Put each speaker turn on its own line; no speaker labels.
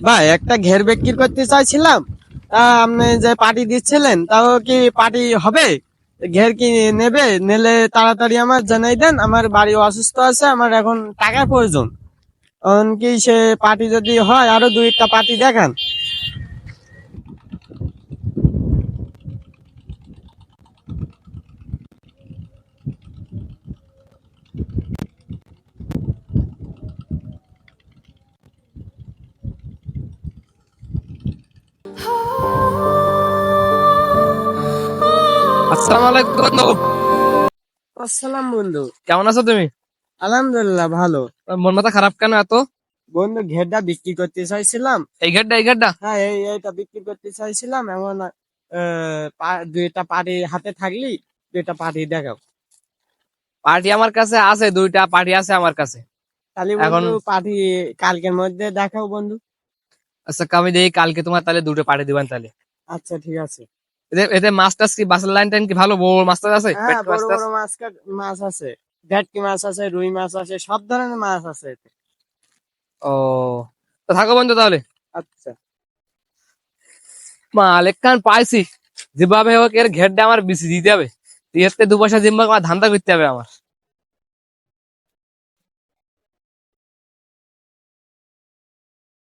ভাই একটা ঘের বিক্রি করতে চাইছিলাম। তা আপনি যে পার্টি দিচ্ছিলেন তাও কি পার্টি হবে? ঘের কি নেবে? নিলে তাড়াতাড়ি আমার জানাই দেন, আমার বাড়ি অসুস্থ আছে, আমার এখন টাকার প্রয়োজন। এখন কি সে পার্টি যদি হয় আরো দুইটা পার্টি দেখান।
আসসালামু আলাইকুম বন্ধু।
আসসালাম বন্ধু।
কেমন আছো তুমি?
আলহামদুলিল্লাহ ভালো।
মন মাথা খারাপ কেন এত?
বন্ধু ঘেরটা বিক্রি করতে চাইছিলাম।
এই ঘাটটা
হ্যাঁ, এইটা বিক্রি করতে চাইছিলাম। এমন দুইটা পার্টি হাতে থাকলি দুইটা পার্টি দেখাও।
পার্টি আমার কাছে আছে, দুইটা পার্টি আছে আমার কাছে
তাহলে
এখন।
বন্ধু পার্টি কালকের মধ্যে দেখাও বন্ধু।
আচ্ছা, আমি দেখি কালকে তোমার তাহলে দুটো পার্টি দিবেন তাহলে।
আচ্ছা ঠিক আছে।
এতে এতে মাছ টাছ কি, বাসের লাইন টাইন কি ভালো, বড় মাছ টাছ আছে,
হ্যাঁ,
পেটকি মাছ
বড়
টাছ?
বড় মাছ আছে। ভেটকি মাছ আছে, রুই মাছ আছে, সব ধরনের মাছ আছে এতে।
ও, তো থাকো বন্ধু তাহলে।
আচ্ছা।
মালিক খান পাইছি, যেভাবে হোক এর ঘেরটা আমার বেশি দিতে হবে। এতে দু পয়সা জিম্মা আমার ধান্দা করতে হবে আমার।